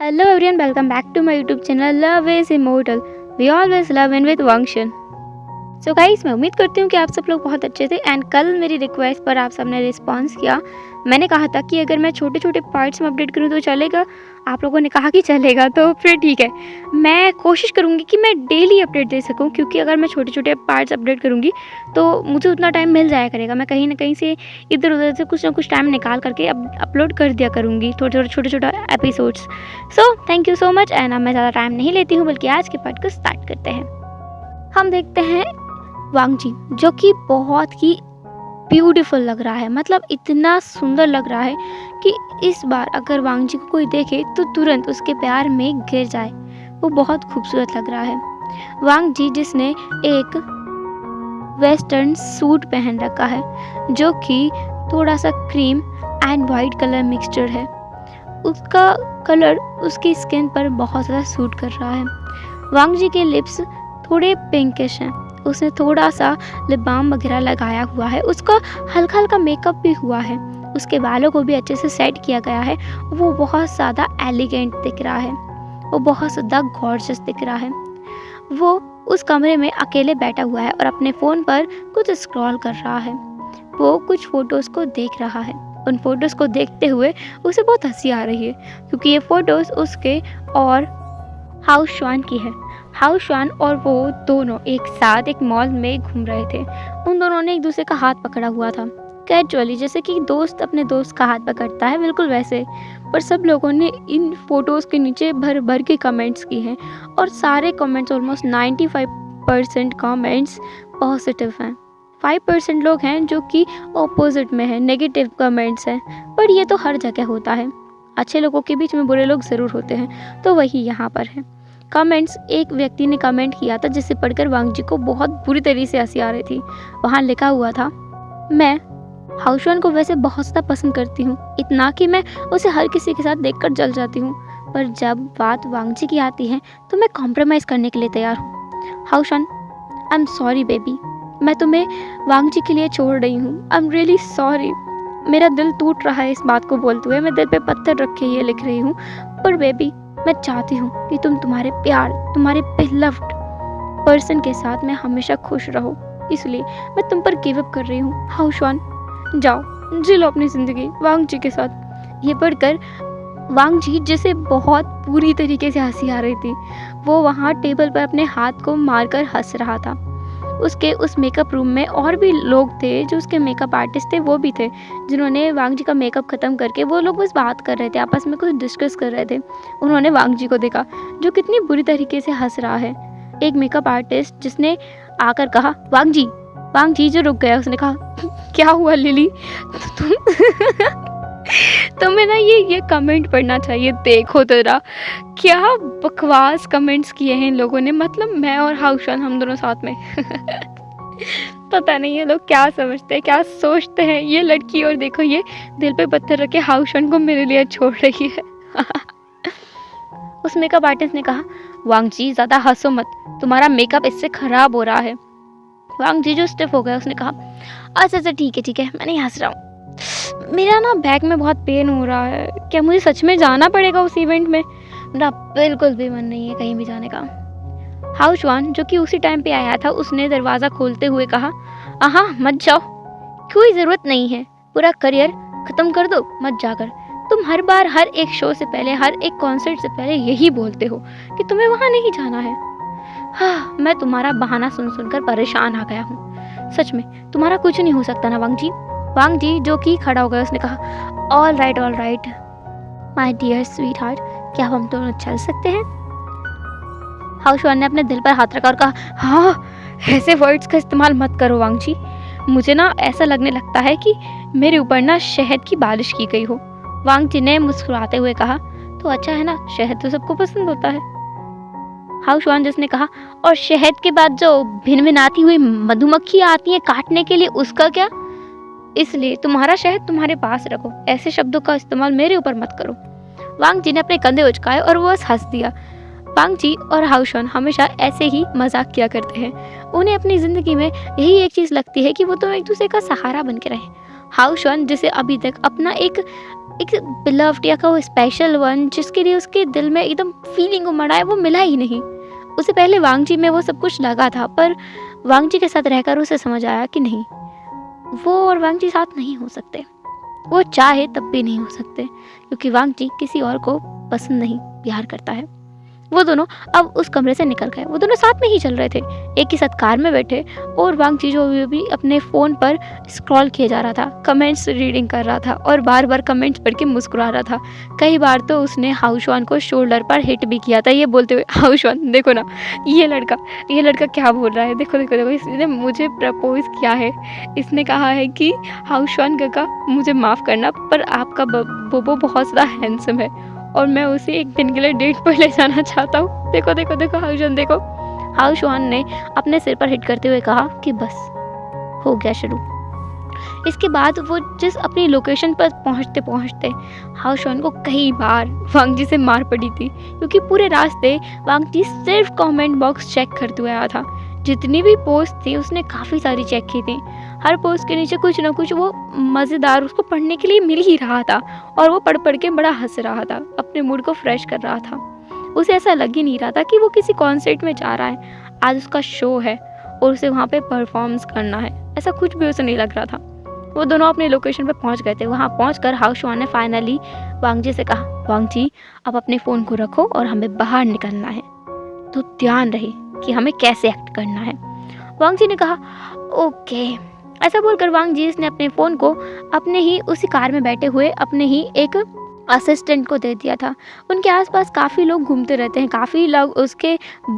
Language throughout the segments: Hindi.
Hello everyone, welcome back to my YouTube channel Love is Immortal. We always love and with Wangshan. So guys, मैं उम्मीद करती हूँ कि आप सब लोग बहुत अच्छे थे एंड कल मेरी रिक्वेस्ट पर आप सबने रिस्पांस किया। मैंने कहा था कि अगर मैं छोटे छोटे पार्ट्स में अपडेट करूँ तो चलेगा। आप लोगों ने कहा कि चलेगा, तो फिर ठीक है, मैं कोशिश करूँगी कि मैं डेली अपडेट दे सकूँ, क्योंकि अगर मैं छोटे छोटे पार्ट्स अपडेट करूँगी तो मुझे उतना टाइम मिल जाया करेगा। मैं कहीं ना कहीं से इधर उधर से कुछ ना कुछ टाइम निकाल करके अपलोड कर दिया करूँगी थोड़े छोटे छोटे episodes. So thank you so much and अब मैं ज़्यादा टाइम नहीं लेती हूँ, बल्कि आज के पार्ट को स्टार्ट करते हैं। हम देखते हैं वांग जी, जो कि बहुत ही ब्यूटीफुल लग रहा है, मतलब इतना सुंदर लग रहा है कि इस बार अगर वांग जी को कोई देखे तो तुरंत उसके प्यार में गिर जाए। वो बहुत खूबसूरत लग रहा है। वांग जी जिसने एक वेस्टर्न सूट पहन रखा है जो कि थोड़ा सा cream and white colour mixture है। उसका कलर उसकी स्किन पर बहुत ज़्यादा सूट कर रहा है। वांग जी के लिप्स थोड़े पिंकिश हैं। उसने थोड़ा सा लिप बाम वगैरह लगाया हुआ है। उसका हल्का हल्का मेकअप भी हुआ है। उसके बालों को भी अच्छे से सेट किया गया है। वो बहुत ज़्यादा एलिगेंट दिख रहा है। वो बहुत ज़्यादा गॉर्जियस दिख रहा है। वो उस कमरे में अकेले बैठा हुआ है और अपने फ़ोन पर कुछ स्क्रॉल कर रहा है। वो कुछ फ़ोटोज़ को देख रहा है। उन फ़ोटोज़ को देखते हुए उसे बहुत हंसी आ रही है, क्योंकि ये फ़ोटोज़ उसके और हाउ शुआन की है। हाउ शुआन और वो दोनों एक साथ एक मॉल में घूम रहे थे। उन दोनों ने एक दूसरे का हाथ पकड़ा हुआ था, कैजुअली, जैसे कि दोस्त अपने दोस्त का हाथ पकड़ता है, बिल्कुल वैसे। पर सब लोगों ने इन फोटोज़ के नीचे भर भर के कमेंट्स किए हैं और सारे कमेंट्स, ऑलमोस्ट 95% कमेंट्स पॉजिटिव हैं। 5% लोग हैं जो कि ऑपोजिट में हैं, नेगेटिव कमेंट्स हैं। पर ये तो हर जगह होता है, अच्छे लोगों के बीच में बुरे लोग ज़रूर होते हैं, तो वही यहाँ पर है। कमेंट्स, एक व्यक्ति ने कमेंट किया था जिसे पढ़कर वांग जी को बहुत बुरी तरीके से हंसी आ रही थी। वहाँ लिखा हुआ था, मैं हाउ शुआन को वैसे बहुत ज़्यादा पसंद करती हूँ, इतना कि मैं उसे हर किसी के साथ देखकर जल जाती हूँ, पर जब बात वांग जी की आती है तो मैं कॉम्प्रोमाइज़ करने के लिए तैयार हूँ। Hao Xuan, I am sorry baby, मैं तुम्हें वांग जी के लिए छोड़ रही हूँ। I am really sorry. मेरा दिल टूट रहा है इस बात को बोलते हुए। मैं दिल पे पत्थर रख के ये लिख रही हूँ, पर बेबी मैं चाहती हूँ कि तुम तुम्हारे प्यार, तुम्हारे बिलव्ड पर्सन के साथ में हमेशा खुश रहो, इसलिए मैं तुम पर गिव अप कर रही हूँ। हाउ शुआन, जाओ जी लो अपनी ज़िंदगी वांग जी के साथ। ये पढ़कर वांग जी, जिसे बहुत बुरी तरीके से हंसी आ रही थी, वो वहाँ टेबल पर अपने हाथ को मारकर हंस रहा था। उसके उस मेकअप रूम में और भी लोग थे जो उसके मेकअप आर्टिस्ट थे, वो भी थे जिन्होंने वांग जी का मेकअप ख़त्म करके, वो लोग बस बात कर रहे थे, आपस में कुछ डिस्कस कर रहे थे। उन्होंने वांग जी को देखा जो कितनी बुरी तरीके से हंस रहा है। एक मेकअप आर्टिस्ट जिसने आकर कहा, वांग जी जो रुक गया, उसने कहा, क्या हुआ लिली, तुम तुम्हें ना ये कमेंट पढ़ना चाहिए, देखो तेरा क्या बकवास कमेंट्स किए हैं इन लोगों ने। मतलब मैं और हाउ शुआन, हम दोनों साथ में पता नहीं ये लोग क्या समझते हैं, क्या सोचते हैं। ये लड़की, और देखो ये दिल पे पत्थर रखे हाउ शुआन को मेरे लिए छोड़ रही है। उस मेकअप आर्टिस्ट ने कहा, वांग जी ज़्यादा हंसो मत, तुम्हारा मेकअप इससे ख़राब हो रहा है। वांग जी जो स्टिफ हो गया, उसने कहा, अच्छा ठीक है, मैं नहीं हंस रहा हूँ। मेरा ना बैक में बहुत पेन हो रहा है, क्या मुझे सच में जाना पड़ेगा उस इवेंट में? मेरा बिल्कुल भी मन नहीं है कहीं भी जाने का। हाउ शुआन, जो कि उसी टाइम पे आया था, उसने दरवाज़ा खोलते हुए कहा, हाँ मत जाओ, कोई ज़रूरत नहीं है, पूरा करियर ख़त्म कर दो, मत जाकर। तुम हर बार हर एक शो से पहले, हर एक कॉन्सर्ट से पहले यही बोलते हो कि तुम्हें वहाँ नहीं जाना है। हाँ, मैं तुम्हारा बहाना सुनकर परेशान आ गया हूँ। सच में तुम्हारा कुछ नहीं हो सकता ना वांग जी? वांग जी जो कि खड़ा हो गया, उसने कहा, all right my dear sweetheart, क्या हम दोनों चल सकते हैं? हाउ शुआन ने अपने दिल पर हाथ रखा और कहा, हाँ, ऐसे वर्ड्स का इस्तेमाल मत करो वांग जी, मुझे ना ऐसा लगने लगता है कि मेरे ऊपर ना शहद की बारिश की गई हो। वांग जी ने मुस्कुराते हुए कहा, तो अच्छा है ना, शहद तो सबको पसंद होता है। हाउ शुआन जिसने कहा, और शहद के बाद जो भिनभिनाती हुई मधुमक्खी आती है काटने के लिए, उसका क्या? इसलिए तुम्हारा शहद तुम्हारे पास रखो, ऐसे शब्दों का इस्तेमाल मेरे ऊपर मत करो। वांग जी ने अपने कंधे उचकाए और वो हंस दिया। वांग जी और हाउ शुआन हमेशा ऐसे ही मजाक किया करते हैं। उन्हें अपनी ज़िंदगी में यही एक चीज़ लगती है कि वो तो एक दूसरे का सहारा बन के रहें। हाउशॉन जिसे अभी तक अपना एक बिलव्ड या कहो स्पेशल वन, जिसके लिए उसके दिल में एकदम फीलिंग उमड़ा है, वो मिला ही नहीं। उसे पहले वांगजी में वो सब कुछ लगा था, पर वांगजी के साथ रहकर उसे समझ आया कि नहीं, वो और वांगजी साथ नहीं हो सकते। वो चाहे तब भी नहीं हो सकते, क्योंकि वांगजी किसी और को पसंद नहीं, प्यार करता है। वो दोनों अब उस कमरे से निकल गए। वो दोनों साथ में ही चल रहे थे, एक ही साथ कार में बैठे, और वांगजी जो भी अपने फ़ोन पर स्क्रॉल किए जा रहा था, कमेंट्स रीडिंग कर रहा था और बार बार कमेंट्स पढ़ के मुस्कुरा रहा था। कई बार तो उसने हाउशॉन को शोल्डर पर हिट भी किया था, ये बोलते हुए, हाउशॉन देखो ना, ये लड़का क्या बोल रहा है, देखो देखो देखो, इसने मुझे प्रपोज किया है, इसने कहा है कि हाउशॉन काका मुझे माफ़ करना, पर आपका बोबो बहुत ज़्यादा हैंडसम है और मैं उसे एक दिन के लिए डेट पर ले जाना चाहता हूँ। देखो देखो देखो हाउशॉन देखो। हाउशॉन ने अपने सिर पर हिट करते हुए कहा कि बस हो गया शुरू। इसके बाद वो जिस अपनी लोकेशन पर पहुंचते पहुंचते हाउशॉन को कई बार वांगजी से मार पड़ी थी, क्योंकि पूरे रास्ते वांगजी सिर्फ कमेंट बॉक्स चेक करते हुए आया था। जितनी भी पोस्ट थी उसने काफ़ी सारी चेक की थी। हर पोस्ट के नीचे कुछ ना कुछ वो मज़ेदार उसको पढ़ने के लिए मिल ही रहा था, और वो पढ़ पढ़ के बड़ा हंस रहा था, अपने मूड को फ्रेश कर रहा था। उसे ऐसा लग ही नहीं रहा था कि वो किसी कॉन्सर्ट में जा रहा है, आज उसका शो है और उसे वहाँ पे परफॉर्म्स करना है, ऐसा कुछ भी उसे नहीं लग रहा था। वो दोनों अपने लोकेशन पे पहुँच गए थे। वहाँ पहुँचकर हाउशॉन ने फाइनली वांगजी से कहा, वांगजी अब अपने फ़ोन को रखो और हमें बाहर निकलना है, तो ध्यान रहे कि हमें कैसे एक्ट करना है। वांगजी ने कहा ओके। ऐसा बोलकर वांगजी ने अपने फ़ोन को अपने ही उसी कार में बैठे हुए अपने ही एक असिस्टेंट को दे दिया था। उनके आसपास काफ़ी लोग घूमते रहते हैं, काफ़ी लोग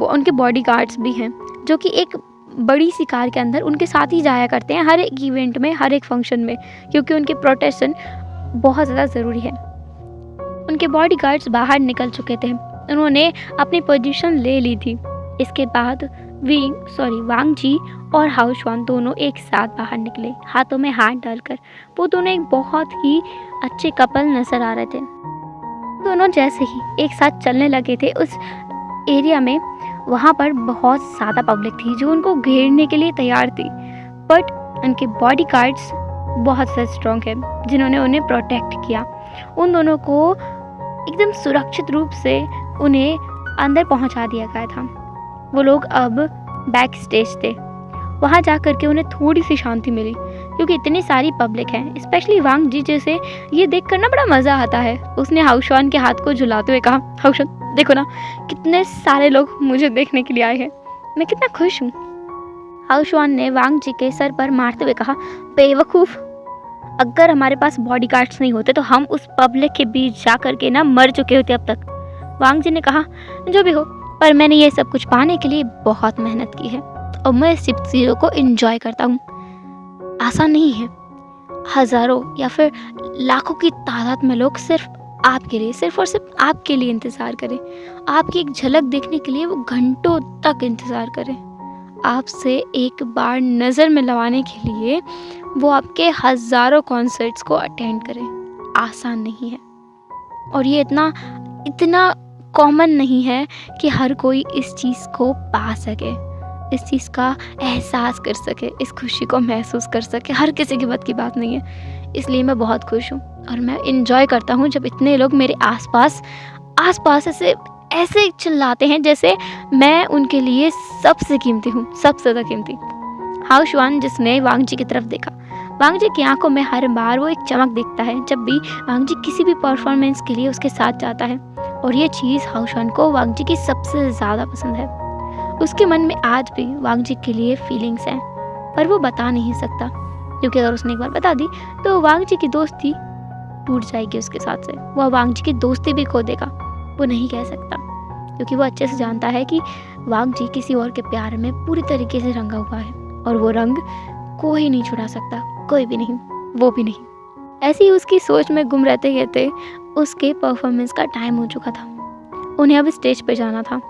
उनके बॉडीगार्ड्स भी हैं, जो कि एक बड़ी सी कार के अंदर उनके साथ ही जाया करते हैं हर एक इवेंट में, हर एक फंक्शन में, क्योंकि उनकी प्रोटेक्शन बहुत ज़्यादा ज़रूरी है। उनके बॉडीगार्ड्स बाहर निकल चुके थे, उन्होंने अपनी पोजीशन ले ली थी। इसके बाद वांगजी और हाउशॉन दोनों एक साथ बाहर निकले, हाथों में हाथ डालकर। वो दोनों एक बहुत ही अच्छे कपल नजर आ रहे थे। दोनों जैसे ही एक साथ चलने लगे थे उस एरिया में, वहाँ पर बहुत ज़्यादा पब्लिक थी जो उनको घेरने के लिए तैयार थी, बट उनके बॉडीगार्ड्स बहुत ज़्यादा स्ट्रॉन्ग है, जिन्होंने उन्हें प्रोटेक्ट किया। उन दोनों को एकदम सुरक्षित रूप से उन्हें अंदर पहुँचा दिया गया था। वो लोग अब बैक स्टेज थे। वहाँ जा कर के उन्हें थोड़ी सी शांति मिली, क्योंकि इतनी सारी पब्लिक है, स्पेशली वांगजी जैसे ये देख कर ना बड़ा मज़ा आता है। उसने हाउशॉन के हाथ को झुलाते हुए कहा, हाउशॉन देखो ना, कितने सारे लोग मुझे देखने के लिए आए हैं, मैं कितना खुश हूँ। हाउशॉन ने वांगजी के सर पर मारते हुए कहा, बेवकूफ़, अगर हमारे पास बॉडीगार्ड्स नहीं होते तो हम उस पब्लिक के बीच जा कर के ना मर चुके होते अब तक। वांगजी ने कहा, जो भी हो, पर मैंने ये सब कुछ पाने के लिए बहुत मेहनत की है और मैं इस चीज़ों को एंजॉय करता हूँ। आसान नहीं है, हज़ारों या फिर लाखों की तादाद में लोग सिर्फ आपके लिए, सिर्फ और सिर्फ आपके लिए इंतज़ार करें, आपकी एक झलक देखने के लिए वो घंटों तक इंतज़ार करें, आपसे एक बार नज़र मिलवाने के लिए वो आपके हज़ारों कॉन्सर्ट्स को अटेंड करें। आसान नहीं है, और ये इतना कॉमन नहीं है कि हर कोई इस चीज़ को पा सके, इस चीज़ का एहसास कर सके, इस खुशी को महसूस कर सके। हर किसी की बस की बात नहीं है। इसलिए मैं बहुत खुश हूँ और मैं इंजॉय करता हूँ जब इतने लोग मेरे आसपास ऐसे चिल्लाते हैं जैसे मैं उनके लिए सबसे कीमती हूँ, सबसे ज़्यादा कीमती। हाउशॉन जिसने वांगजी की तरफ देखा, वांगजी की आंखों में हर बार वो एक चमक दिखता है जब भी वांगजी किसी भी परफॉर्मेंस के लिए उसके साथ जाता है, और ये चीज़ हाउशॉन को वांगजी की सबसे ज़्यादा पसंद है। उसके मन में आज भी वांगजी के लिए फीलिंग्स हैं, पर वो बता नहीं सकता, क्योंकि अगर उसने एक बार बता दी तो वांगजी की दोस्ती टूट जाएगी उसके साथ से, वह वांगजी की दोस्ती भी खो देगा। वो नहीं कह सकता, क्योंकि वो अच्छे से जानता है कि वांगजी किसी और के प्यार में पूरी तरीके से रंगा हुआ है, और वो रंग कोई नहीं छुड़ा सकता, कोई भी नहीं, वो भी नहीं। ऐसी ही उसकी सोच में गुम रहते रहते उसके परफॉर्मेंस का टाइम हो चुका था। उन्हें अब स्टेज पर जाना था।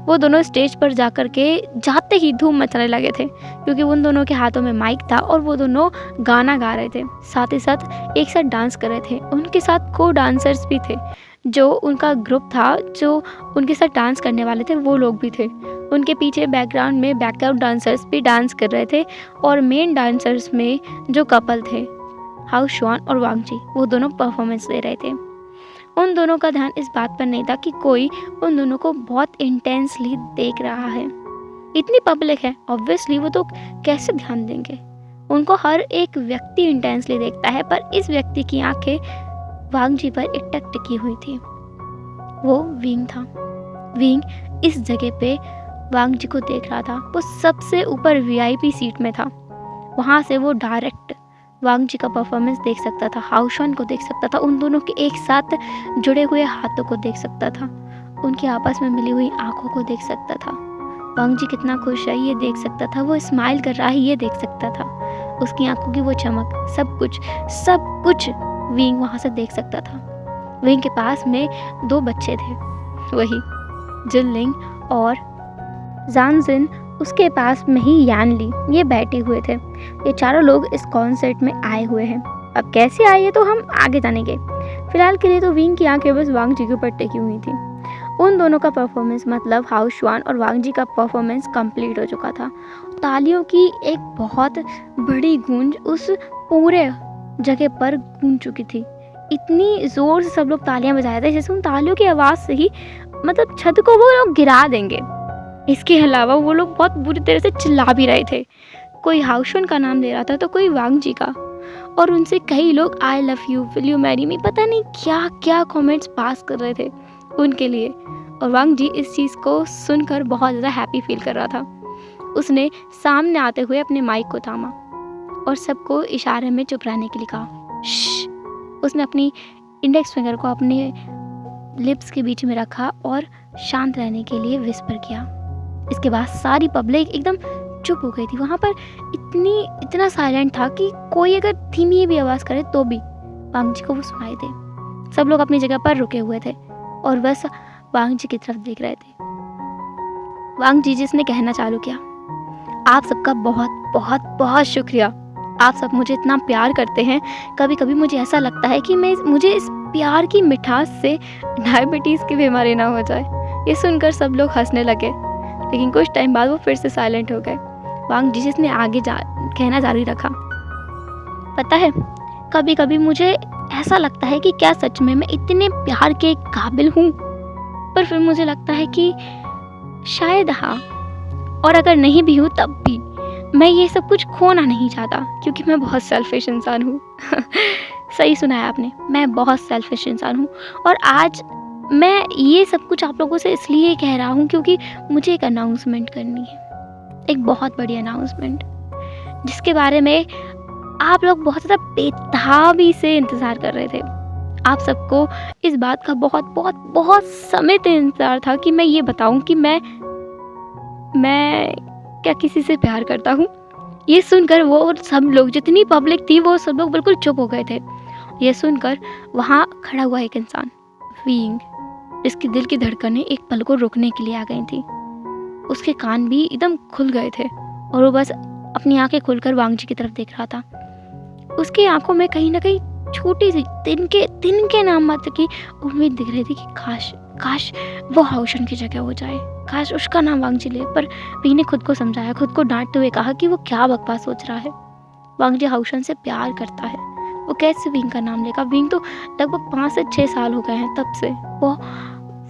वो दोनों स्टेज पर जाकर के जाते ही धूम मचाने लगे थे, क्योंकि उन दोनों के हाथों में माइक था और वो दोनों गाना गा रहे थे, साथ ही साथ एक साथ डांस कर रहे थे। उनके साथ को डांसर्स भी थे, जो उनका ग्रुप था, जो उनके साथ डांस करने वाले थे, वो लोग भी थे। उनके पीछे बैकग्राउंड में बैकग्राउंड डांसर्स भी डांस कर रहे थे, और मेन डांसर्स में जो कपल थे हाउ शुआन और वांग जी वो दोनों परफॉर्मेंस दे रहे थे। उन दोनों का ध्यान इस बात पर नहीं था कि कोई उन दोनों को बहुत इंटेंसली देख रहा है। इतनी पब्लिक है, ऑब्वियसली वो तो कैसे ध्यान देंगे। उनको हर एक व्यक्ति इंटेंसली देखता है, पर इस व्यक्ति की आंखें वांग जी पर एकटक टिकी हुई थी। वो विंग था। विंग इस जगह पे वांग जी को देख रहा था। वो सबसे ऊपर वीआईपी सीट में था। वहाँ से वो डायरेक्ट वांग जी का परफॉर्मेंस देख सकता था, हाउ शुआन को देख सकता था, उन दोनों के एक साथ जुड़े हुए हाथों को देख सकता था, उनकी आपस में मिली हुई आंखों को देख सकता था। वांग जी कितना खुश है ये देख सकता था, वो स्माइल कर रहा है ये देख सकता था, उसकी आंखों की वो चमक, सब कुछ विंग वहाँ से देख सकता था। विंग के पास में 2 बच्चे थे, वही जिनलिंग और जानजिन, उसके पास में ही यानली, ये बैठे हुए थे। ये चारों लोग इस कॉन्सर्ट में आए हुए हैं। अब कैसे आए ये तो हम आगे जानेंगे। फिलहाल के लिए तो विंग की आंखें बस वांग जी के ऊपर टिकी हुई थी। उन दोनों का परफॉर्मेंस मतलब हाउ शुआन और वांग जी का परफॉर्मेंस कंप्लीट हो चुका था। तालियों की एक बहुत बड़ी गूंज उस पूरे जगह पर गूंज चुकी थी। इतनी ज़ोर से सब लोग तालियां बजा रहे थे जैसे उन तालियों की आवाज़ से ही मतलब छत को वो लोग गिरा देंगे। इसके अलावा वो लोग बहुत बुरी तरह से चिल्ला भी रहे थे। कोई हाउ शुआन का नाम ले रहा था तो कोई वांग जी का, और उनसे कई लोग आई love you, will you marry me, पता नहीं क्या क्या कमेंट्स पास कर रहे थे उनके लिए। और वांग जी इस चीज़ को सुनकर बहुत ज़्यादा हैप्पी फील कर रहा था। उसने सामने आते हुए अपने माइक को थामा और सबको इशारे में चुप रहने के लिए कहा, श्श। उसने अपनी इंडेक्स फिंगर को अपने लिप्स के बीच में रखा और शांत रहने के लिए विस्पर किया। इसके बाद सारी पब्लिक एकदम चुप हो गई थी। वहाँ पर इतना साइलेंट था कि कोई अगर धीमी भी आवाज़ करे तो भी वांग जी को वो सुनाई दे। सब लोग अपनी जगह पर रुके हुए थे और बस वांग जी की तरफ देख रहे थे। वांग जी जिसने कहना चालू किया, आप सबका बहुत बहुत बहुत शुक्रिया। आप सब मुझे इतना प्यार करते हैं। कभी कभी मुझे ऐसा लगता है कि मुझे इस प्यार की मिठास से डायबिटीज़ की बीमारी ना हो जाए। ये सुनकर सब लोग हंसने लगे, लेकिन कुछ टाइम बाद वो फिर से साइलेंट हो गए। वांग जी जिसने आगे कहना जारी रखा, पता है कभी कभी मुझे ऐसा लगता है कि क्या सच में मैं इतने प्यार के काबिल हूँ, पर फिर मुझे लगता है कि शायद हाँ, और अगर नहीं भी हूँ तब भी मैं ये सब कुछ खोना नहीं चाहता, क्योंकि मैं बहुत सेल्फिश इंसान हूँ। सही सुना है आपने, मैं बहुत सेल्फिश इंसान हूँ। और आज मैं ये सब कुछ आप लोगों से इसलिए कह रहा हूँ क्योंकि मुझे एक अनाउंसमेंट करनी है, एक बहुत बड़ी अनाउंसमेंट, जिसके बारे में आप लोग बहुत ज़्यादा बेताबी से इंतज़ार कर रहे थे। आप सबको इस बात का बहुत बहुत बहुत समय से इंतज़ार था कि मैं ये बताऊँ कि मैं क्या किसी से प्यार करता हूँ। ये सुनकर वो सब लोग, जितनी पब्लिक थी, वो सब लोग बिल्कुल चुप हो गए थे। ये सुनकर वहाँ खड़ा हुआ एक इंसान, विंग, जिसके दिल की धड़कनें एक पल को रुकने के लिए आ गई थी। उसके कान भी एकदम खुल गए थे और वो बस अपनी आंखें खोलकर वांग जी की तरफ देख रहा था। उसकी आंखों में कहीं ना कहीं छोटी सी तिनके नाम मात्र की उम्मीद दिख रही थी कि काश वो हाउ शुआन की जगह हो जाए, काश उसका नाम वांग जी ले। पर विंग ने खुद को समझाया, खुद को डांटते हुए कहा कि वो क्या बकवास सोच रहा है। वांग जी हाउ शुआन से प्यार करता है, वो कैसे विंग का नाम लेगा। विंग तो लगभग 5 से 6 साल हो गए हैं तब से। वो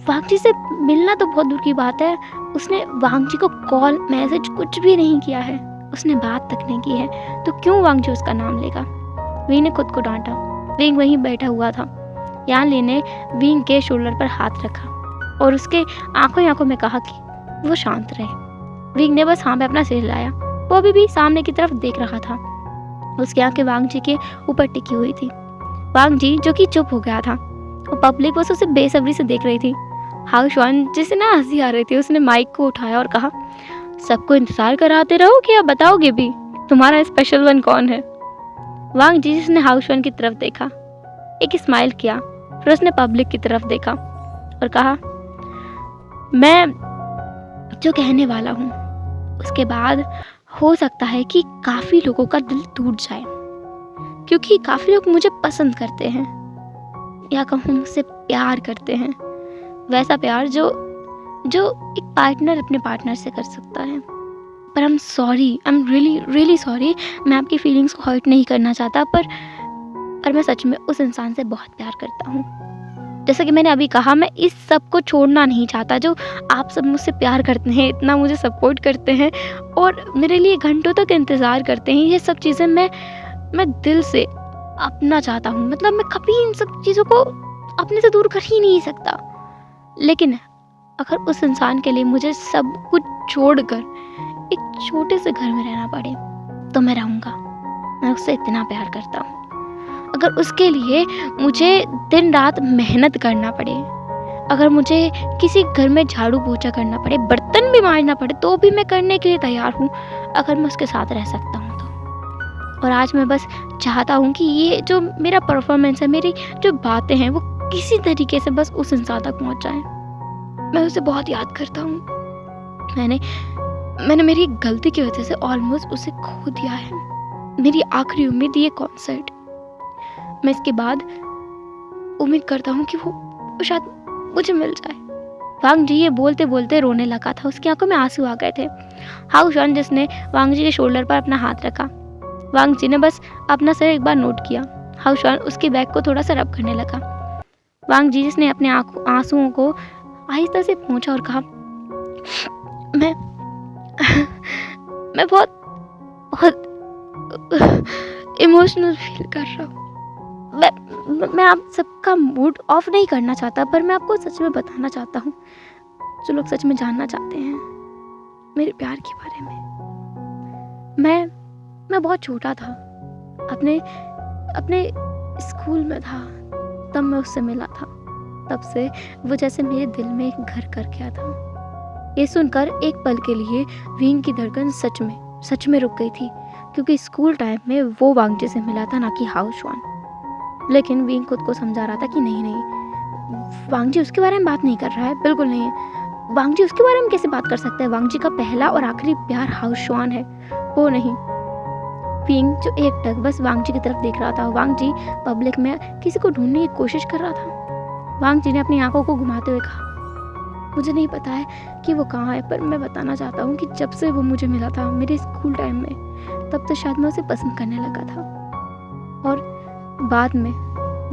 वांग जी से मिलना तो बहुत दूर की बात है, उसने वांग जी को कॉल मैसेज कुछ भी नहीं किया है, उसने बात तक नहीं की है, तो क्यों वांग जी उसका नाम लेगा। विंग ने खुद को डांटा। विंग वहीं बैठा हुआ था। यानली ने विंग के शोल्डर पर हाथ रखा और उसके आंखों में कहा कि वो शांत रहे। विंग ने बस हाँ पे अपना सिर हिलाया। वो अभी भी सामने की तरफ देख रहा था। उसकी आंखें वांग जी के ऊपर टिकी हुई थी। वांग जी जो कि चुप हो गया था, वो पब्लिक बस उसे बेसब्री से देख रही थी। हाउ शुआन जिसे ना हंसी आ रही थी, उसने माइक को उठाया और कहा, सबको इंतजार कराते रहो कि आप बताओगे भी तुम्हारा स्पेशल वन कौन है। वांग जी जिसने हाउ शुआन की तरफ देखा, एक स्माइल किया, फिर उसने पब्लिक की तरफ देखा और कहा, मैं जो कहने वाला हूँ उसके बाद हो सकता है कि काफ़ी लोगों का दिल टूट जाए, क्योंकि काफ़ी लोग मुझे पसंद करते हैं या कहूँ मुझसे प्यार करते हैं, वैसा प्यार जो एक पार्टनर अपने पार्टनर से कर सकता है। पर आई एम रियली सॉरी, मैं आपकी फीलिंग्स को हर्ट नहीं करना चाहता, पर और मैं सच में उस इंसान से बहुत प्यार करता हूँ। जैसा कि मैंने अभी कहा, मैं इस सब को छोड़ना नहीं चाहता जो आप सब मुझसे प्यार करते हैं, इतना मुझे सपोर्ट करते हैं और मेरे लिए घंटों तक इंतज़ार करते हैं। ये सब चीज़ें मैं दिल से अपना चाहता हूँ। मतलब मैं कभी इन सब चीज़ों को अपने से दूर कर ही नहीं सकता। लेकिन अगर उस इंसान के लिए मुझे सब कुछ छोड़कर एक छोटे से घर में रहना पड़े तो मैं रहूँगा। मैं उससे इतना प्यार करता हूँ। अगर उसके लिए मुझे दिन रात मेहनत करना पड़े, अगर मुझे किसी घर में झाड़ू पोछा करना पड़े, बर्तन भी मांजना पड़े, तो भी मैं करने के लिए तैयार हूँ, अगर मैं उसके साथ रह सकता हूँ तो। और आज मैं बस चाहता हूँ कि ये जो मेरा परफॉर्मेंस है, मेरी जो बातें हैं, वो किसी तरीके से बस उस इंसान तक पहुँच जाएं। मैं उसे बहुत याद करता हूँ। मैंने मेरी गलती की वजह से ऑलमोस्ट उसे खो दिया है। मेरी आखिरी उम्मीद ये कॉन्सर्ट। मैं इसके बाद उम्मीद करता हूँ कि वो शायद मुझे मिल जाए। वांग जी ये बोलते बोलते रोने लगा था। उसकी आंखों में आंसू आ गए थे। हाउ शॉन जिसने वांग जी के शोल्डर पर अपना हाथ रखा। वांग जी ने बस अपना सर एक बार नोट किया। हाउ शॉन उसके बैग को थोड़ा सा रब करने लगा। वांग जी जिसने अपने आंसुओं को आहिस्ता से पोंछा और कहा, मैं बहुत इमोशनल फील कर रहा हूँ। मैं आप सबका मूड ऑफ नहीं करना चाहता, पर मैं आपको सच में बताना चाहता हूँ जो लोग सच में जानना चाहते हैं मेरे प्यार के बारे में। मैं बहुत छोटा था, अपने स्कूल में था, तब मैं उससे मिला था। तब से वो जैसे मेरे दिल में एक घर कर गया था। ये सुनकर एक पल के लिए विंग की धड़कन सच में रुक गई थी, क्योंकि स्कूल टाइम में वो वांग जी से मिला था, ना कि हाउ शॉन। लेकिन विंग खुद को समझा रहा था कि नहीं, वांग जी उसके बारे में बात नहीं कर रहा है, बिल्कुल नहीं है। वांग जी उसके बारे में कैसे बात कर सकता है? वांग जी का पहला और आखिरी प्यार हाउ शॉन है, वो नहीं। विंग जो एकटक बस वांग जी की तरफ देख रहा था। वांग जी पब्लिक में किसी को ढूंढने की कोशिश कर रहा था। वांग जी ने अपनी आंखों को घुमाते हुए कहा, मुझे नहीं पता है कि वो कहाँ है, पर मैं बताना चाहता हूँ कि जब से वो मुझे मिला था मेरे स्कूल टाइम में, तब तो शायद मैं उसे पसंद करने लगा था और बाद में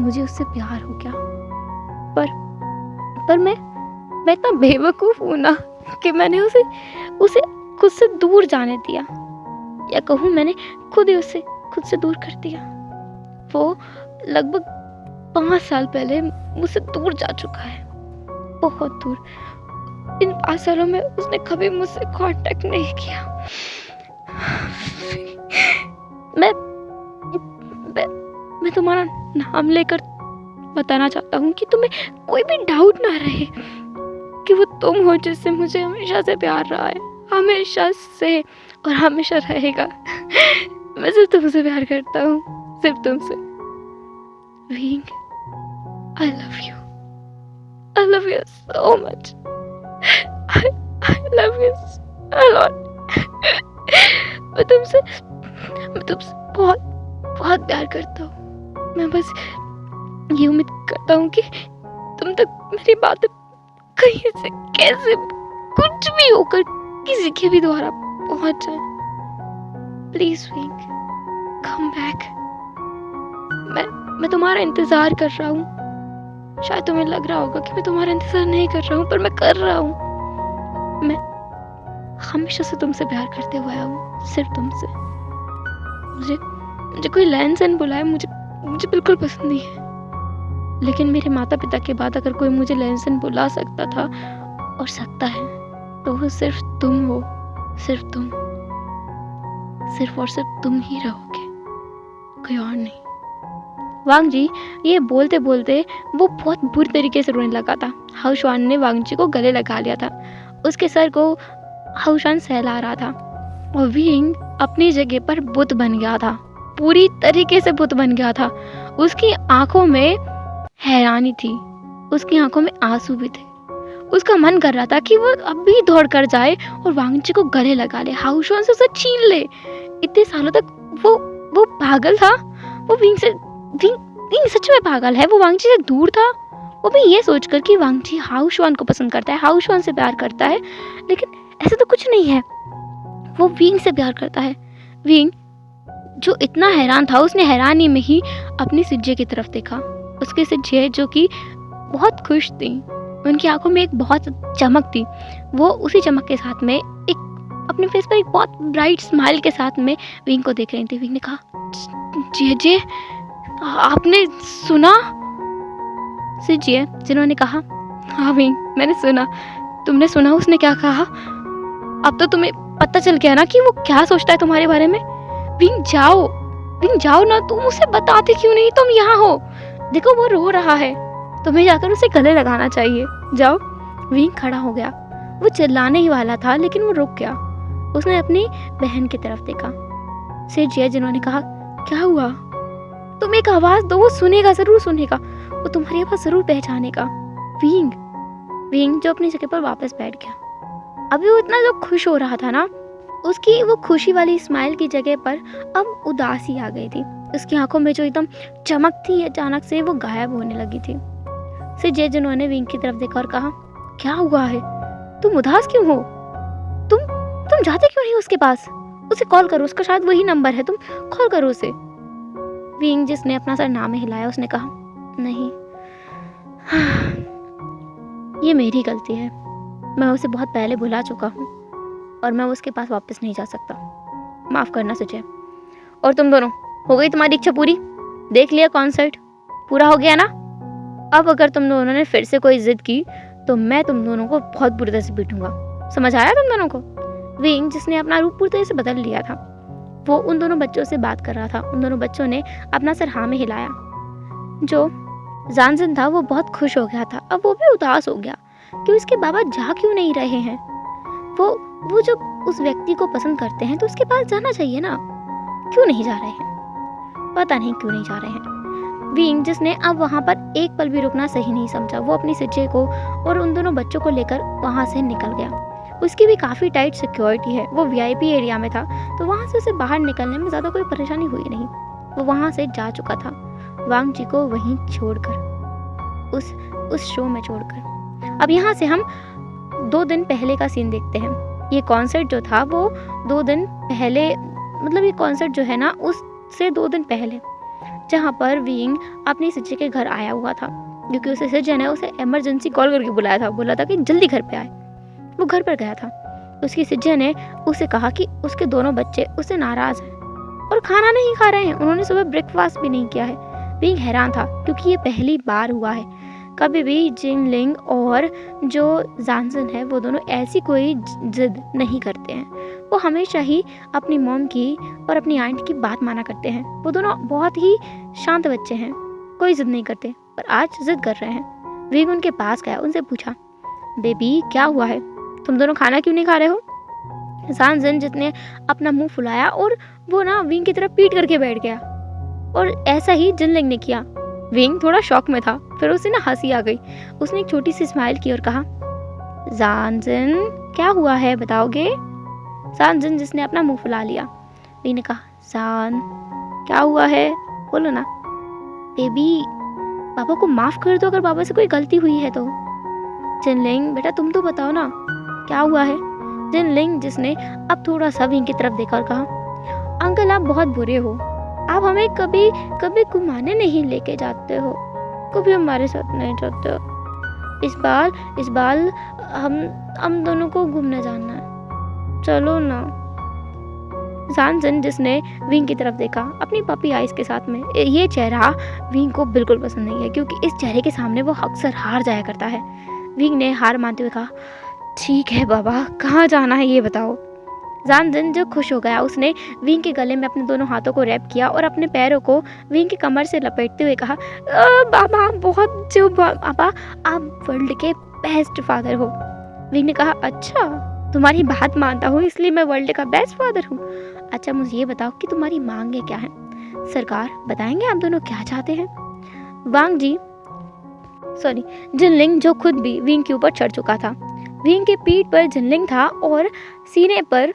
मुझे उससे प्यार हो गया। पर मैं इतना बेवकूफ़ हूँ ना कि मैंने उसे खुद से दूर जाने दिया, या कहूँ मैंने खुद ही उसे खुद से दूर कर दिया। वो लगभग 5 साल पहले मुझसे दूर जा चुका है, बहुत दूर। इन 5 सालों में उसने कभी मुझसे कांटेक्ट नहीं किया। मैं तुम्हारा नाम लेकर बताना चाहता हूँ कि तुम्हें कोई भी डाउट ना रहे कि वो तुम हो जिससे मुझे हमेशा से प्यार रहा है, हमेशा से और हमेशा रहेगा। मैं सिर्फ तुमसे प्यार करता हूँ, सिर्फ तुमसे। Wing, I love you so much. I love you a lot. मैं तुमसे बहुत बहुत प्यार करता हूँ। मैं बस ये उम्मीद करता हूँ कि तुम तक मेरी बातें कहीं से कैसे कुछ भी होकर किसी के भी द्वारा पहुंच जाए। Please wing, come back. मैं तुम्हारा इंतजार कर रहा हूँ। शायद तुम्हें लग रहा होगा कि मैं तुम्हारा इंतजार नहीं कर रहा हूँ, पर मैं कर रहा हूँ। मैं हमेशा से तुमसे प्यार करते हुए आया हूँ, सिर्फ तुमसे। मुझे कोई लैंसन बुलाए मुझे बिल्कुल पसंद नहीं है, लेकिन मेरे माता पिता के बाद अगर कोई मुझे लैंसन बुला सकता था और सकता है तो वो सिर्फ तुम हो। सिर्फ तुम, सिर्फ और सिर्फ तुम ही रहोगे, कोई और नहीं। वांग जी ये बोलते बोलते वो बहुत बुरी तरीके से रोने लगा था। हाउ शॉन ने वांग जी को गले लगा लिया था। उसके सर को हाउ शॉन सहला रहा था और विंग अपनी जगह पर बुत बन गया था, पूरी तरीके से बुत बन गया था। उसकी आंखों में हैरानी थी, उसकी आंखों में आंसू भी थे। उसका मन कर रहा था कि वो अभी दौड़ कर जाए और वांग जी को गले लगा ले, हाउ शॉन से उसे छीन ले। इतने सालों तक वो पागल था। वो विंग सच में पागल है। वो वांग जी से दूर था, वो भी ये सोचकर कि वांग जी हाउ शॉन को पसंद करता है, हाउ शॉन से प्यार करता है, लेकिन ऐसा तो कुछ नहीं है। वो विंग से प्यार करता है। विंग जो इतना हैरान था, उसने हैरानी में ही अपनी सिज्जे की तरफ देखा। उसकी सिज्जे जो कि बहुत खुश थी, उनकी आंखों में एक बहुत चमक थी। वो उसी चमक के साथ में एक अपने फेस पर एक बहुत ब्राइट स्माइल के साथ में विंग को देख रही थी। विंग ने कहा, जे आपने सुना? सिज्जे जिन्होंने कहा, हाँ विंग, मैंने सुना। तुमने सुना उसने क्या कहा? अब तो तुम्हें पता चल गया ना कि वो क्या सोचता है तुम्हारे बारे में। विंग जाओ ना, तुम उसे बताते क्यों नहीं? तुम यहाँ हो, देखो वो रो रहा है, तुम्हें जाकर उसे गले लगाना चाहिए, जाओ। विंग खड़ा हो गया। वो चिल्लाने ही वाला था लेकिन वो रुक गया। उसने अपनी बहन की तरफ देखा। सिज्जे जिन्होंने कहा, क्या हुआ? तुम एक आवाज दो, वो सुनेगा, जरूर सुनेगा, वो तुम्हारी आवाज जरूर पहचानेगा। विंग जो अपनी जगह पर वापस बैठ गया। अभी वो इतना जो खुश हो रहा था ना, उसकी वो खुशी वाली स्माइल की जगह पर अब उदासी आ गई थी। उसकी आंखों में जो एकदम चमक थी अचानक से वो गायब होने लगी थी। सिज्जे जिन्होंने विंग की तरफ देखा और कहा, क्या हुआ है? तुम उदास क्यों हो? तुम जाते क्यों नहीं उसके पास? उसे कॉल करो, उसका शायद वही नंबर है, तुम कॉल करो उसे। विंग जिसने अपना सर ना में हिलाया, उसने कहा, नहीं, ये मेरी गलती है, मैं उसे बहुत पहले भुला चुका हूँ और मैं उसके पास वापस नहीं जा सकता, माफ करना सिज्जे। और तुम दोनों, हो गई तुम्हारी इच्छा पूरी? देख लिया कॉन्सर्ट, पूरा हो गया ना? अब अगर तुम दोनों ने फिर से कोई जिद की तो मैं तुम दोनों को बहुत बुरी तरह से पीटूंगा, समझ आया तुम दोनों को? विंग जिसने अपना रूप पूरी तरह से बदल लिया था, वो उन दोनों बच्चों से बात कर रहा था। उन दोनों बच्चों ने अपना सर हाँ में हिलाया। जो जानजिन था वो बहुत खुश हो गया था। अब वो भी उदास हो गया कि उसके बाबा जा क्यों नहीं रहे हैं। वो जब उस व्यक्ति को पसंद करते हैं तो उसके पास जाना चाहिए ना, क्यों नहीं जा रहे हैं? पता नहीं क्यों नहीं जा रहे हैं। विंग जिसने अब वहाँ पर एक पल भी रुकना सही नहीं समझा, वो अपनी सिज्जे को और उन दोनों बच्चों को लेकर वहाँ से निकल गया। उसकी भी काफ़ी टाइट सिक्योरिटी है, वो वीआईपी एरिया में था, तो वहाँ से उसे बाहर निकलने में ज़्यादा कोई परेशानी हुई नहीं। वो वहाँ से जा चुका था, वांग जी को वहीं छोड़कर, उस शो में छोड़कर। अब यहाँ से हम 2 दिन पहले का सीन देखते हैं। ये कॉन्सर्ट जो था वो 2 दिन पहले, मतलब ये कॉन्सर्ट जो है ना उससे 2 दिन पहले, जहाँ पर विंग अपनी सिज्जे के घर आया हुआ था, क्योंकि उसे सिज्जे ने उसे इमरजेंसी कॉल करके बुलाया था, बोला था कि जल्दी घर पे आए। वो घर पर गया था। उसकी सिज्जे ने उसे कहा कि उसके दोनों बच्चे उससे नाराज हैं और खाना नहीं खा रहे हैं, उन्होंने सुबह ब्रेकफास्ट भी नहीं किया है। विंग हैरान था क्योंकि ये पहली बार हुआ है। कभी भी जिनलिंग और जो जानजिन है वो दोनों ऐसी कोई जिद नहीं करते हैं। वो हमेशा ही अपनी मॉम की और अपनी आंट की बात माना करते हैं। वो दोनों बहुत ही शांत बच्चे हैं, कोई जिद नहीं करते, पर आज जिद कर रहे हैं। विंग उनके पास गया, उनसे पूछा, बेबी क्या हुआ है, तुम दोनों खाना क्यों नहीं खा रहे हो? जानजिन जिसने अपना मुंह फुलाया और वो ना विंग की तरफ पीट करके बैठ गया, और ऐसा ही जिनलिंग ने किया। विंग थोड़ा शॉक में था, फिर उसे ना हंसी आ गई। उसने एक छोटी सी स्माइल की और कहा, जानजिन क्या हुआ है बताओगे? जानजिन जिसने अपना मुंह फुला लिया। विंग ने कहा, जान क्या हुआ है, बोलो ना। बेबी पापा को माफ कर दो अगर पापा से कोई गलती हुई है तो। जिनलिंग बेटा तुम तो बताओ ना क्या हुआ है? जिनलिंग जिसने अब थोड़ा सा विंग की तरफ देखा और कहा, अंकल आप बहुत बुरे हो, आप हमें कभी कभी घुमाने नहीं लेके जाते हो, कभी हमारे साथ नहीं जाते हो। इस बार हम दोनों को घूमने जाना है, चलो ना। जानजिन जिसने विंग की तरफ देखा अपनी पपी आइज के साथ में, ये चेहरा विंग को बिल्कुल पसंद नहीं है क्योंकि इस चेहरे के सामने वो अक्सर हार जाया करता है। विंग ने हार मानते हुए कहा, ठीक है बाबा, कहाँ जाना है ये बताओ। जानजिन जो खुश हो गया, उसने विंग के गले में अपने दोनों हाथों को रैप किया और अपने पैरों को विंग की कमर से लपेटते हुए कहा, बाबा आप वर्ल्ड के बेस्ट फादर हो। विंग ने कहा, अच्छा तुम्हारी बात मानता हूँ इसलिए मैं वर्ल्ड का बेस्ट फादर हूँ। अच्छा मुझे ये बताओ कि तुम्हारी मांगे क्या है? सरकार बताएंगे आप दोनों क्या चाहते हैं? वांग जी जिनलिंग जो खुद भी विंग के ऊपर चढ़ चुका था। विंग के पीठ पर जिनलिंग था और सीने पर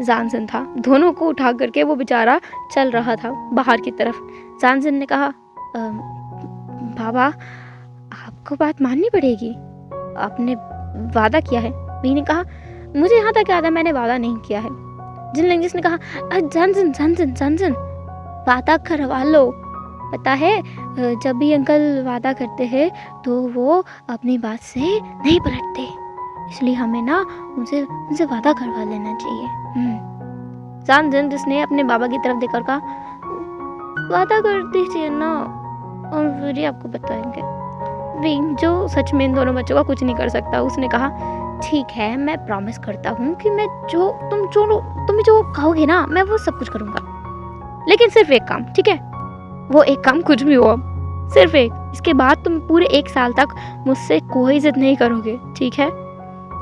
जानजिन था। दोनों को उठा करके वो बेचारा चल रहा था बाहर की तरफ। जानजिन ने कहा, बाबा आपको बात माननी पड़ेगी, आपने वादा किया है। विंग ने कहा, मुझे यहाँ तक याद है मैंने वादा नहीं किया है। जिनलिंग जिसने कहा जानजन जानजन जानजन वादा करवा लो। पता है जब भी अंकल वादा करते हैं तो वो अपनी बात से नहीं पलटते, इसलिए हमें ना उनसे वादा करवा लेना चाहिए। जानजन जिसने अपने बाबा की तरफ देखकर कहा वादा कर दीजिए ना और फिर ही आपको बताएंगे। विंग जो सच में इन दोनों बच्चों का कुछ नहीं कर सकता, उसने कहा ठीक है मैं प्रॉमिस करता हूँ कि मैं तुम जो कहोगे ना मैं वो सब कुछ करूँगा, लेकिन सिर्फ एक काम, ठीक है? वो एक काम कुछ भी हो, सिर्फ एक। इसके बाद तुम पूरे 1 साल तक मुझसे कोई जिद नहीं करोगे, ठीक है?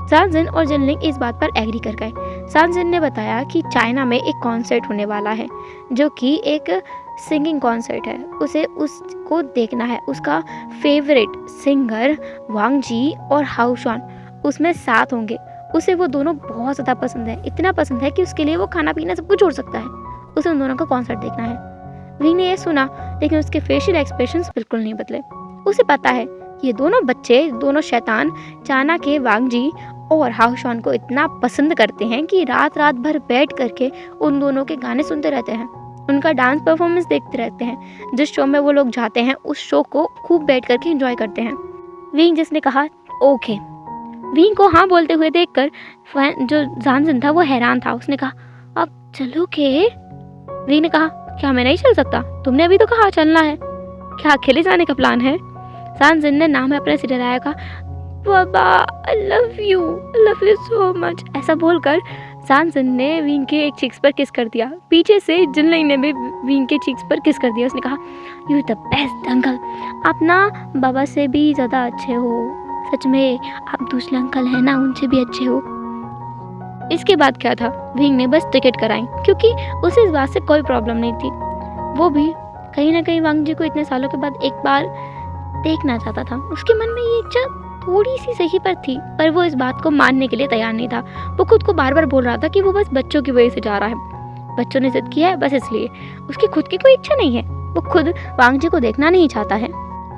जानजन और जिनलिंग इस बात पर एग्री कर गए। जानजन ने बताया कि चाइना में एक कॉन्सर्ट होने वाला है जो कि एक सिंगिंग कॉन्सर्ट है, उसको देखना है। उसका फेवरेट सिंगर वांग जी और हाउशॉन उसमें साथ होंगे। उसे वो दोनों बहुत ज़्यादा पसंद है, इतना पसंद है कि उसके लिए वो खाना पीना सब कुछ छोड़ सकता है। उसे उन दोनों का कॉन्सर्ट देखना है। विंग ने ये सुना लेकिन उसके फेशियल एक्सप्रेशंस बिल्कुल नहीं बदले। उसे पता है कि ये दोनों बच्चे, दोनों शैतान चाइना के वांग जी और हाउशॉन को इतना पसंद करते हैं कि रात रात भर बैठ करके उन दोनों के गाने सुनते रहते हैं, उनका डांस परफॉर्मेंस देखते रहते हैं। जिस शो में वो लोग जाते हैं उस शो को खूब बैठ करके एंजॉय करते हैं। विंग जिसने कहा ओके। विंग को हाँ बोलते हुए देखकर जो जानजन था वो हैरान था। उसने कहा अब चलोगे? विंग ने कहा क्या मैं नहीं चल सकता? तुमने अभी तो कहा चलना है, क्या अकेले जाने का प्लान है? जानजन ने नाम अपने सिर हिलाया, कहा बाबा I love you so much. ऐसा बोलकर जानजन ने विंग के एक चीक्स पर किस कर दिया। पीछे से जिनलिंग ने भी विंग के चीक्स पर किस कर दिया। उसने कहा यू द बेस्ट अंकल, आप ना बाबा से भी ज़्यादा अच्छे हो, सच में आप दूसरे अंकल हैं ना उनसे भी अच्छे हो। इसके बाद क्या था, विंग ने बस टिकट कराई क्योंकि उसे इस बात से कोई प्रॉब्लम नहीं थी। वो भी कहीं ना कहीं वांग जी को इतने सालों के बाद एक बार देखना चाहता था। उसके मन में ये इच्छा थोड़ी सी सही पर थी, पर वो इस बात को मानने के लिए तैयार नहीं था। वो खुद को बार बार बोल रहा था कि वो बस बच्चों की वजह से जा रहा है, बच्चों ने जिद किया है बस इसलिए। उसकी खुद की कोई इच्छा नहीं है, वो खुद वांग जी को देखना नहीं चाहता है।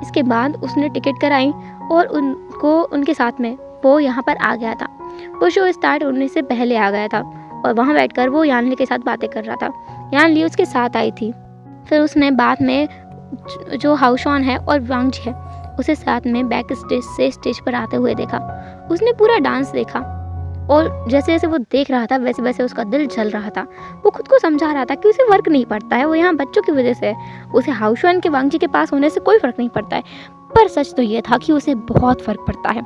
इसके बाद उसने टिकट कराई और उनको उनके साथ में वो यहाँ पर आ गया था। वो शो स्टार्ट होने से पहले आ गया था और वहाँ बैठकर वो यानली के साथ बातें कर रहा था। यानली उसके साथ आई थी। फिर उसने बाद में जो हाउशॉन है और वांग जी है उसे साथ में बैक स्टेज से स्टेज पर आते हुए देखा। उसने पूरा डांस देखा और जैसे जैसे वो देख रहा था वैसे वैसे उसका दिल जल रहा था। वो खुद को समझा रहा था कि उसे फर्क नहीं पड़ता है, वो यहाँ बच्चों की वजह से है। उसे हाउशॉन के वांग जी के पास होने से कोई फर्क नहीं पड़ता है, पर सच तो ये था कि उसे बहुत फर्क पड़ता है।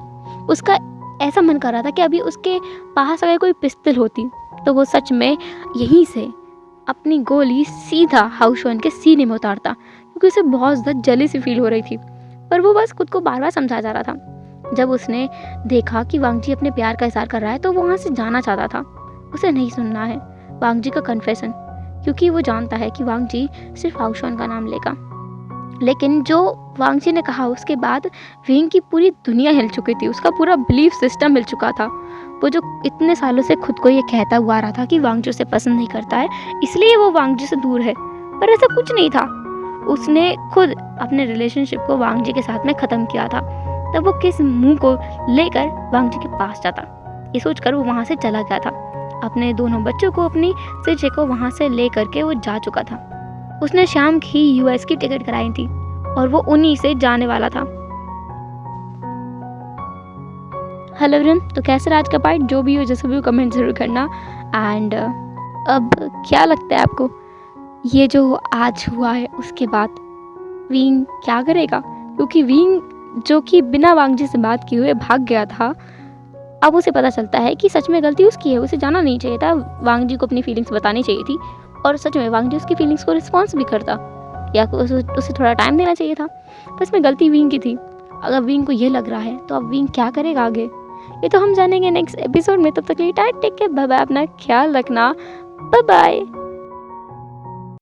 उसका ऐसा मन कर रहा था कि अभी उसके पास अगर कोई पिस्तौल होती तो वो सच में यहीं से अपनी गोली सीधा हाउशॉन के सीने में उतारता, क्योंकि उसे बहुत ज़्यादा जली सी फील हो रही थी। पर वो बस खुद को बार बार समझा जा रहा था। जब उसने देखा कि वांग जी अपने प्यार का इज़हार कर रहा है तो वो वहाँ से जाना चाहता था। उसे नहीं सुनना है वांग जी का कन्फेशन, क्योंकि वो जानता है कि वांग जी सिर्फ हाउशॉन का नाम लेगा। लेकिन जो वांग जी ने कहा उसके बाद विंग की पूरी दुनिया हिल चुकी थी, उसका पूरा बिलीफ सिस्टम हिल चुका था। वो जो इतने सालों से खुद को ये कहता हुआ आ रहा था कि वांग जी उसे पसंद नहीं करता है इसलिए वो वांग जी से दूर है, पर ऐसा कुछ नहीं था। उसने खुद अपने रिलेशनशिप को वांग जी के साथ में ख़त्म किया था। तब वो किस मुंह को लेकर वांग जी के पास जाता, ये सोचकर वो वहाँ से चला गया था। अपने दोनों बच्चों को, अपनी सिजे को वहाँ से ले करके वो जा चुका था। उसने शाम की यूएस की टिकट कराई थी और वो उन्हीं से जाने वाला था। हेलो एवरीवन, तो कैसे रहा आज का पार्ट? जो भी हो जैसे भी हो कमेंट जरूर करना। एंड अब क्या लगता है आपको, ये जो आज हुआ है उसके बाद विंग क्या करेगा? क्योंकि विंग जो कि बिना वांग जी से बात किए हुए भाग गया था, अब उसे पता चलता है कि सच में गलती उसकी है। उसे जाना नहीं चाहिए था, वांग जी को अपनी फीलिंग्स बतानी चाहिए थी और सच में वांग जी उसकी फीलिंग्स को रिस्पॉन्स भी करता, या उसे थोड़ा टाइम देना चाहिए था। तो इसमें गलती विंग की थी। अगर विंग को ये लग रहा है तो अब विंग क्या करेगा आगे, ये तो हम जानेंगे नेक्स्ट एपिसोड में। तब तक के लिए टेक केयर, बाय बाय, अपना ख्याल रखना, बाय बाय।